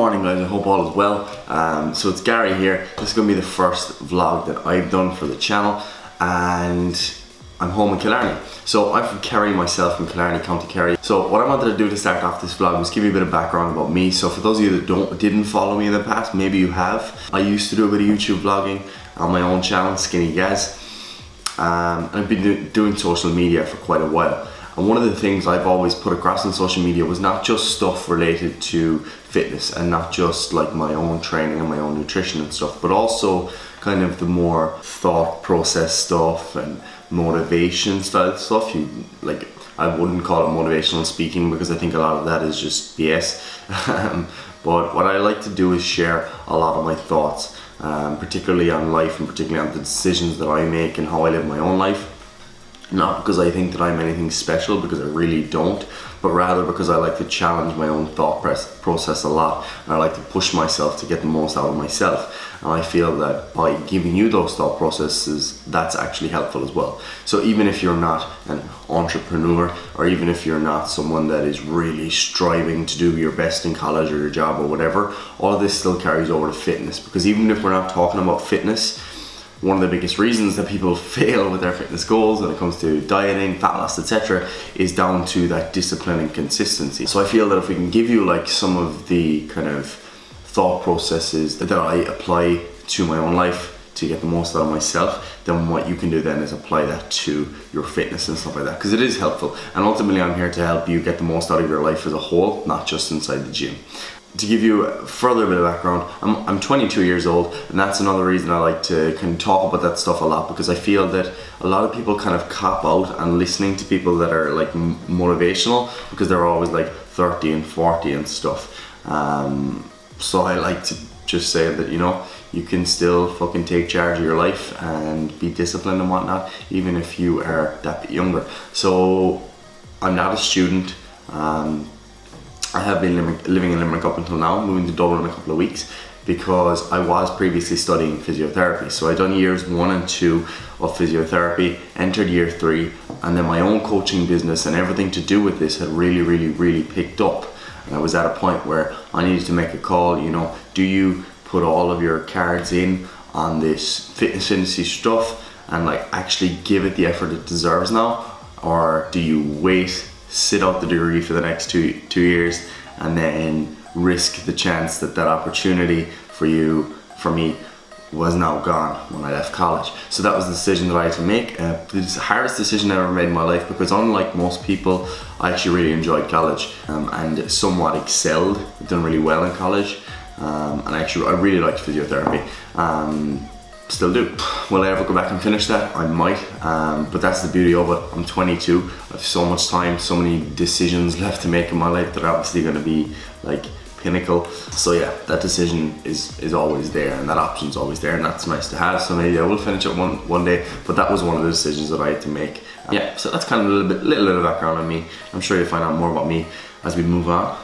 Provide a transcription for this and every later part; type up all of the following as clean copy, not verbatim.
morning guys, I hope all is well. So it's Gary here. This is going to be the first vlog that I've done for the channel, and I'm home in Killarney. So I'm from Kerry myself, from Killarney, County Kerry. So what I wanted to do to start off this vlog was give you a bit of background about me. So for those of you that didn't follow me in the past, maybe you have. I used to do a bit of YouTube vlogging on my own channel, Skinny Gaz. And I've been doing social media for quite a while. And one of the things I've always put across on social media was not just stuff related to fitness and not just like my own training and my own nutrition and stuff, but also kind of the more thought process stuff and motivation style stuff. I wouldn't call it motivational speaking because I think a lot of that is just BS. But what I like to do is share a lot of my thoughts, particularly on life and particularly on the decisions that I make and how I live my own life. Not because I think that I'm anything special, because I really don't, but rather because I like to challenge my own thought process a lot, and I like to push myself to get the most out of myself. And I feel that by giving you those thought processes, that's actually helpful as well. So even if you're not an entrepreneur, or even if you're not someone that is really striving to do your best in college or your job or whatever, all of this still carries over to fitness. Because even if we're not talking about fitness, one of the biggest reasons that people fail with their fitness goals when it comes to dieting, fat loss, etc. is down to that discipline and consistency. So I feel that if we can give you like some of the kind of thought processes that I apply to my own life to get the most out of myself, then what you can do then is apply that to your fitness and stuff like that, because it is helpful. And ultimately I'm here to help you get the most out of your life as a whole, not just inside the gym. To give you a further bit of background, I'm 22 years old, and that's another reason I like to kind of talk about that stuff a lot, because I feel that a lot of people kind of cop out on listening to people that are like motivational, because they're always like 30 and 40 and stuff. So I like to just say that, you know, you can still fucking take charge of your life and be disciplined and whatnot, even if you are that bit younger. So I'm not a student. I have been living in Limerick up until now, moving to Dublin in a couple of weeks, because I was previously studying physiotherapy. So I'd done years 1 and 2 of physiotherapy, entered year 3, and then my own coaching business and everything to do with this had really picked up. And I was at a point where I needed to make a call, you know, do you put all of your cards in on this fitness industry stuff and like actually give it the effort it deserves now? Or do you wait, sit out the degree for the next two years and then risk the chance that that opportunity for me was now gone when I left college? So that was the decision that I had to make. The hardest decision I ever made in my life, because unlike most people, I actually really enjoyed college and somewhat excelled, done really well in college, and I really liked physiotherapy. Still do. Will I ever go back and finish that? I might, but that's the beauty of it. I'm 22, I have so much time, so many decisions left to make in my life that are obviously going to be like pinnacle. So yeah, that decision is always there, and that option's always there, and that's nice to have. So maybe I will finish it one day, but that was one of the decisions that I had to make. Yeah, so that's kind of a little bit of background on me. I'm sure you'll find out more about me as we move on.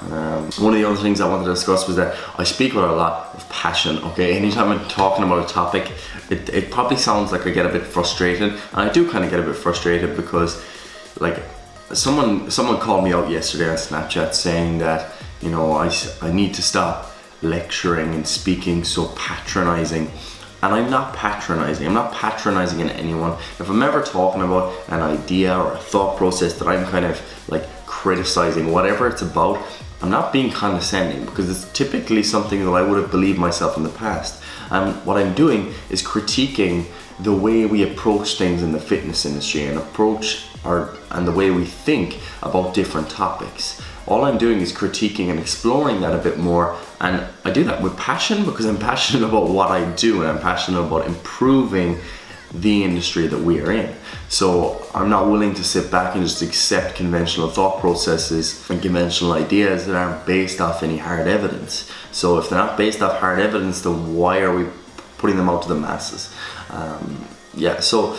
One of the other things I wanted to discuss was that I speak with a lot of passion, okay? Anytime I'm talking about a topic, it probably sounds like I get a bit frustrated, and I do kind of get a bit frustrated because like someone called me out yesterday on Snapchat saying that, you know, I need to stop lecturing and speaking so patronizing. And I'm not patronizing. I'm not patronizing in anyone. If I'm ever talking about an idea or a thought process that I'm kind of like criticizing, whatever it's about, I'm not being condescending, because it's typically something that I would have believed myself in the past. And what I'm doing is critiquing the way we approach things in the fitness industry and the way we think about different topics. All I'm doing is critiquing and exploring that a bit more, and I do that with passion because I'm passionate about what I do, and I'm passionate about improving the industry that we are in. So I'm not willing to sit back and just accept conventional thought processes and conventional ideas that aren't based off any hard evidence. So if they're not based off hard evidence, then why are we putting them out to the masses? Yeah, so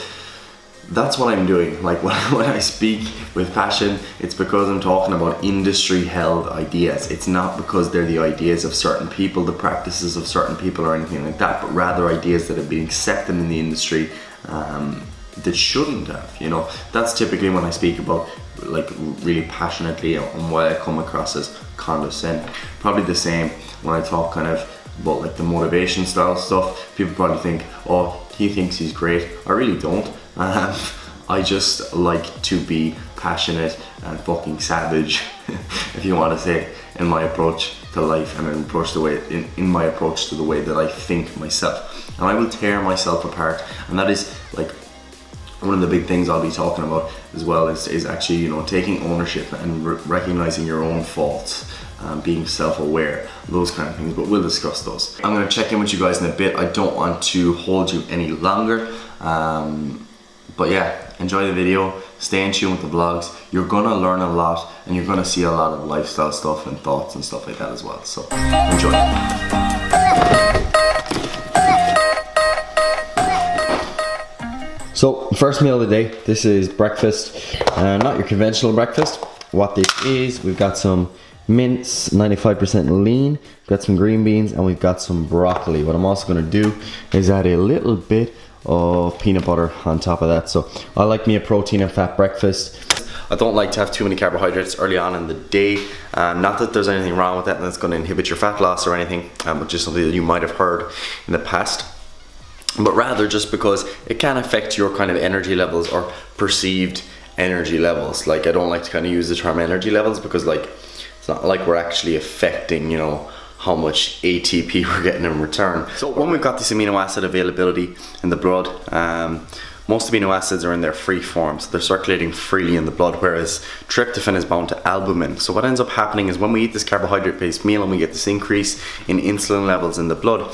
that's what I'm doing. Like when I speak with passion, it's because I'm talking about industry held ideas. It's not because they're the ideas of certain people, the practices of certain people or anything like that, but rather ideas that have been accepted in the industry that shouldn't have, you know. That's typically when I speak about like really passionately and why I come across as condescend. Probably the same when I talk kind of about like the motivation style stuff. People probably think, oh, he thinks he's great. I really don't. I just like to be passionate and fucking savage, if you want to say, in my approach to life and in my approach to the way that I think myself. And I will tear myself apart, and that is like one of the big things I'll be talking about as well is actually, you know, taking ownership and recognizing your own faults, being self-aware, those kind of things, but we'll discuss those. I'm gonna check in with you guys in a bit. I don't want to hold you any longer, but yeah, enjoy the video, stay in tune with the vlogs. You're gonna learn a lot, and you're gonna see a lot of lifestyle stuff and thoughts and stuff like that as well, so enjoy. So, first meal of the day, this is breakfast, not your conventional breakfast. What this is, we've got some mince, 95% lean, we've got some green beans, and we've got some broccoli. What I'm also gonna do is add a little bit of peanut butter on top of that. So, I like me a protein and fat breakfast. I don't like to have too many carbohydrates early on in the day. Not that there's anything wrong with that and that's gonna inhibit your fat loss or anything, but just something that you might have heard in the past. But rather just because it can affect your kind of energy levels or perceived energy levels. Like, I don't like to kind of use the term energy levels because, like, it's not like we're actually affecting, you know, how much ATP we're getting in return. So when we've got this amino acid availability in the blood, most amino acids are in their free form, so they're circulating freely in the blood, whereas tryptophan is bound to albumin. So what ends up happening is when we eat this carbohydrate-based meal and we get this increase in insulin levels in the blood,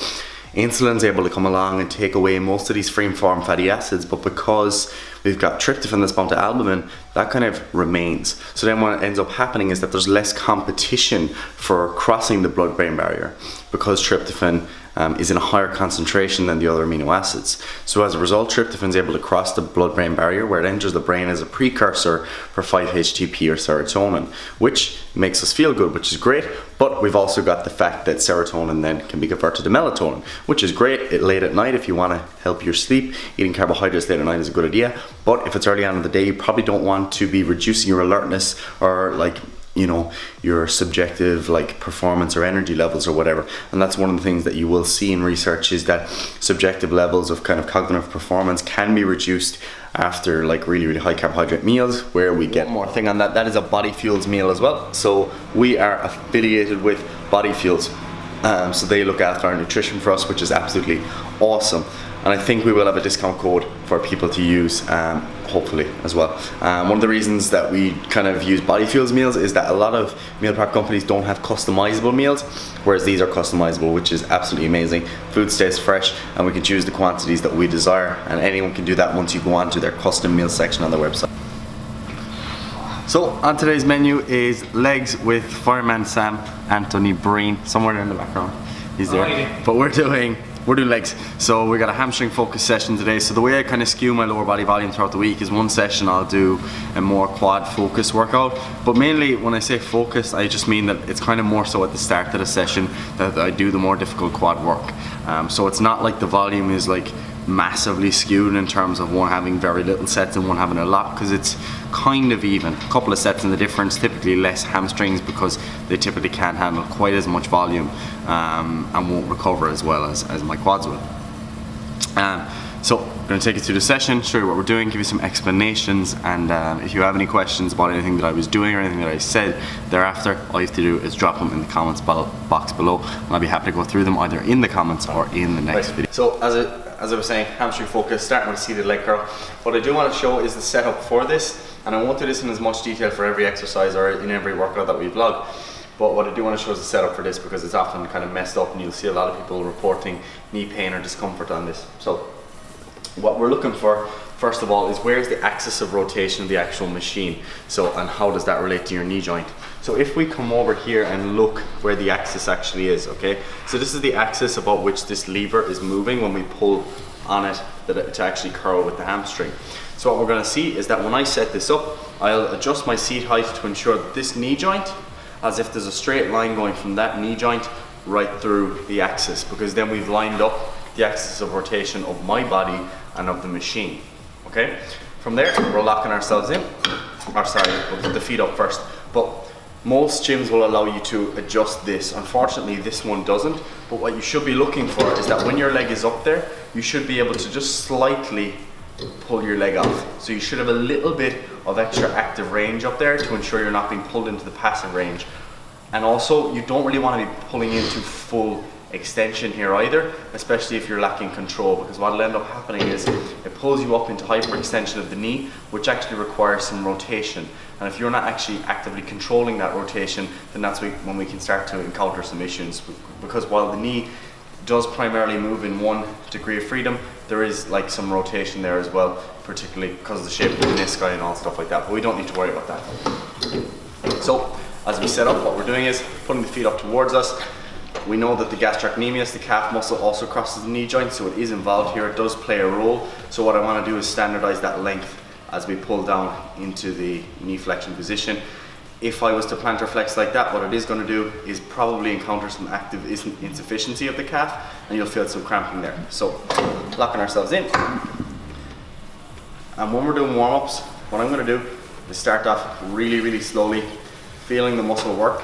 insulin's able to come along and take away most of these free form fatty acids, but because we've got tryptophan that's bound to albumin, that kind of remains. So then what ends up happening is that there's less competition for crossing the blood-brain barrier because tryptophan is in a higher concentration than the other amino acids. So as a result, tryptophan is able to cross the blood-brain barrier where it enters the brain as a precursor for 5-HTP or serotonin, which makes us feel good, which is great. But we've also got the fact that serotonin then can be converted to melatonin, which is great late at night if you want to help your sleep. Eating carbohydrates late at night is a good idea. But if it's early on in the day, you probably don't want to be reducing your alertness or, like, you know, your subjective like performance or energy levels or whatever. And that's one of the things that you will see in research, is that subjective levels of kind of cognitive performance can be reduced after like really high carbohydrate meals, where we get one more thing on that. That is a Body Fuels meal as well. So we are affiliated with Body Fuels. So they look after our nutrition for us, which is absolutely awesome. And I think we will have a discount code for people to use, hopefully, as well. One of the reasons that we kind of use Body Fuels meals is that a lot of meal prep companies don't have customizable meals, whereas these are customizable, which is absolutely amazing. Food stays fresh and we can choose the quantities that we desire, and anyone can do that once you go on to their custom meal section on their website. So on today's menu is legs with Fireman Sam, Anthony Breen, somewhere in the background. He's there. But we're doing legs. So we got a hamstring focus session today. So the way I kind of skew my lower body volume throughout the week is one session I'll do a more quad focus workout. But mainly when I say focus, I just mean that it's kind of more so at the start of the session that I do the more difficult quad work. So it's not like the volume is like massively skewed in terms of one having very little sets and one having a lot, because it's kind of even. A couple of sets in the difference, typically less hamstrings because they typically can't handle quite as much volume and won't recover as well as my quads will. So I'm going to take you through the session, show you what we're doing, give you some explanations, and if you have any questions about anything that I was doing or anything that I said thereafter, all you have to do is drop them in the comments box below, and I'll be happy to go through them either in the comments or in the next video. So as I was saying, hamstring focus, starting with seated leg curl. What I do want to show is the setup for this, and I won't do this in as much detail for every exercise or in every workout that we vlog. But what I do want to show is the setup for this, because it's often kind of messed up and you'll see a lot of people reporting knee pain or discomfort on this. So what we're looking for, first of all, is where's the axis of rotation of the actual machine. So, and how does that relate to your knee joint? So if we come over here and look where the axis actually is, okay? So this is the axis about which this lever is moving when we pull on it to actually curl with the hamstring. So what we're gonna see is that when I set this up, I'll adjust my seat height to ensure that this knee joint, as if there's a straight line going from that knee joint right through the axis, because then we've lined up the axis of rotation of my body and of the machine, okay? From there, we're locking ourselves in. Or sorry, we'll put the feet up first. But Most gyms will allow you to adjust this. Unfortunately, this one doesn't. But what you should be looking for is that when your leg is up there, you should be able to just slightly pull your leg off. So you should have a little bit of extra active range up there to ensure you're not being pulled into the passive range. And also, you don't really want to be pulling into full extension here either, especially if you're lacking control, because what will end up happening is it pulls you up into hyperextension of the knee, which actually requires some rotation. And if you're not actually actively controlling that rotation, then that's when we can start to encounter some issues, because while the knee does primarily move in 1 degree of freedom, there is like some rotation there as well, particularly because of the shape of the menisci and all stuff like that, but we don't need to worry about that. So as we set up, what we're doing is putting the feet up towards us. We know that the gastrocnemius, the calf muscle, also crosses the knee joint, so it is involved here. It does play a role. So what I want to do is standardize that length as we pull down into the knee flexion position. If I was to plantar flex like that, what it is going to do is probably encounter some active insufficiency of the calf, and you'll feel some cramping there. So locking ourselves in. And when we're doing warm-ups, what I'm going to do is start off really, really slowly, feeling the muscle work,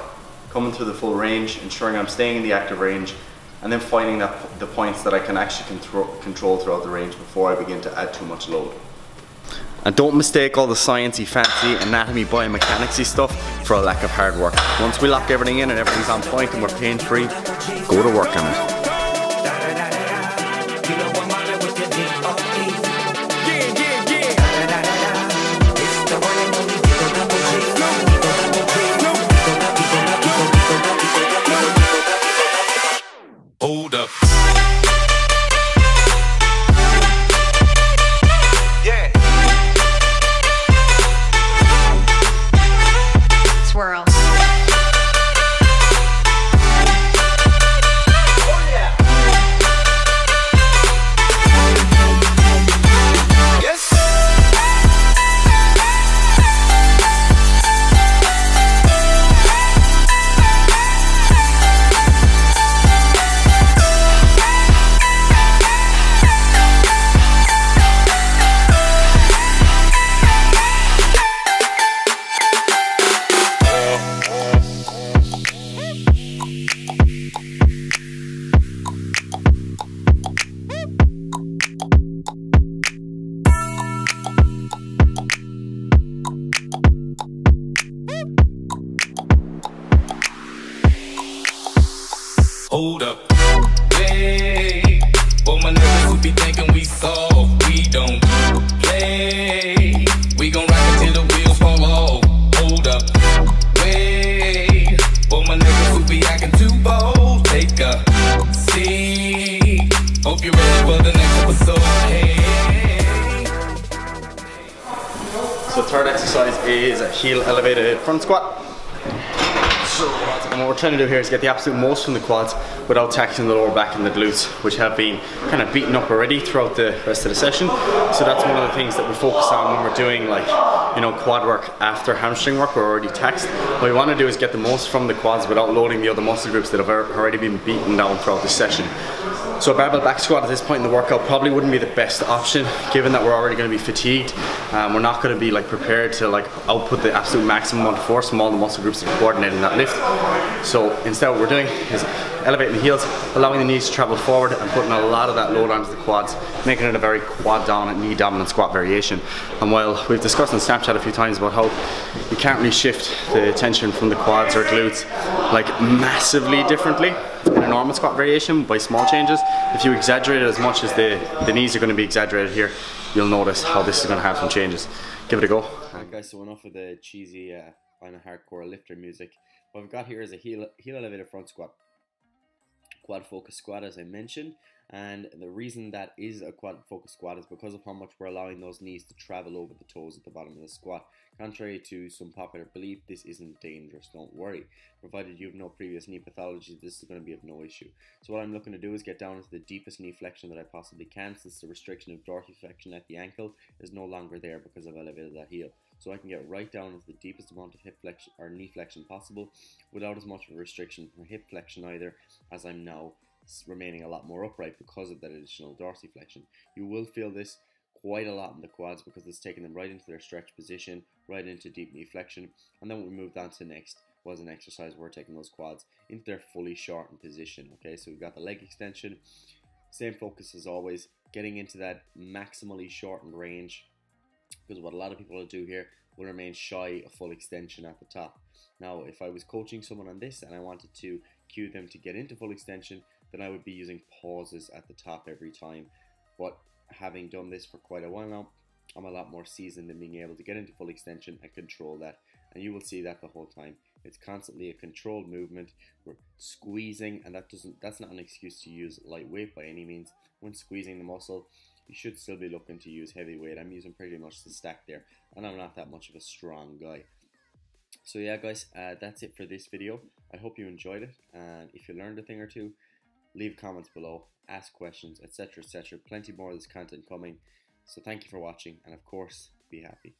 coming through the full range, ensuring I'm staying in the active range, and then finding the points that I can actually control throughout the range before I begin to add too much load. And don't mistake all the sciencey, fancy, anatomy, biomechanicsy stuff for a lack of hard work. Once we lock everything in and everything's on point and we're pain-free, go to work on it. Hold up. Yeah. Swirl. Oh yeah. Yes. Hold up. Hey, for my niggas who be thinking we soft, we don't play. We gon' rock until the wheels fall off. Hold up. Wait, for my niggas who be acting too bold, take a seat. Hope you're ready for the next episode. Hey. So third exercise is a heel elevated front squat. And what we're trying to do here is get the absolute most from the quads without taxing the lower back and the glutes, which have been kind of beaten up already throughout the rest of the session. So that's one of the things that we focus on when we're doing, like, you know, quad work after hamstring work. We're already taxed. What we want to do is get the most from the quads without loading the other muscle groups that have already been beaten down throughout the session. So a barbell back squat at this point in the workout probably wouldn't be the best option, given that we're already going to be fatigued. We're not going to be like prepared to like output the absolute maximum amount of force from all the muscle groups that are coordinating that lift. So instead what we're doing is elevating the heels, allowing the knees to travel forward and putting a lot of that load onto the quads, making it a very quad dominant, knee dominant squat variation. And while we've discussed on Snapchat a few times about how you can't really shift the tension from the quads or glutes like massively differently in a normal squat variation by small changes, if you exaggerate it as much as the knees are going to be exaggerated here, you'll notice how this is going to have some changes. Give it a go. Alright guys, so enough of the cheesy kind of hardcore lifter music. What we've got here is a heel elevated front squat. Quad focus squat, as I mentioned, and the reason that is a quad focus squat is because of how much we're allowing those knees to travel over the toes at the bottom of the squat. Contrary to some popular belief, this isn't dangerous, don't worry. Provided you have no previous knee pathology, this is going to be of no issue. So what I'm looking to do is get down into the deepest knee flexion that I possibly can, since the restriction of dorsiflexion at the ankle is no longer there because I've elevated that heel. So I can get right down into the deepest amount of hip flexion or knee flexion possible without as much of a restriction from hip flexion either, as I'm now remaining a lot more upright because of that additional dorsiflexion. You will feel this quite a lot in the quads because it's taking them right into their stretch position, right into deep knee flexion. And then we moved on to next, was an exercise where we're taking those quads into their fully shortened position. Okay, so we've got the leg extension, same focus as always, getting into that maximally shortened range, because what a lot of people will do here will remain shy of full extension at the top. Now, if I was coaching someone on this and I wanted to cue them to get into full extension, then I would be using pauses at the top every time. But having done this for quite a while now, I'm a lot more seasoned in being able to get into full extension and control that. And you will see that the whole time. It's constantly a controlled movement. We're squeezing, and that's not an excuse to use light weight by any means. When squeezing the muscle, you should still be looking to use heavy weight. I'm using pretty much the stack there, and I'm not that much of a strong guy. So yeah, guys, that's it for this video. I hope you enjoyed it, and if you learned a thing or two, leave comments below, ask questions, etc, etc. Plenty more of this content coming. So thank you for watching, and of course, be happy.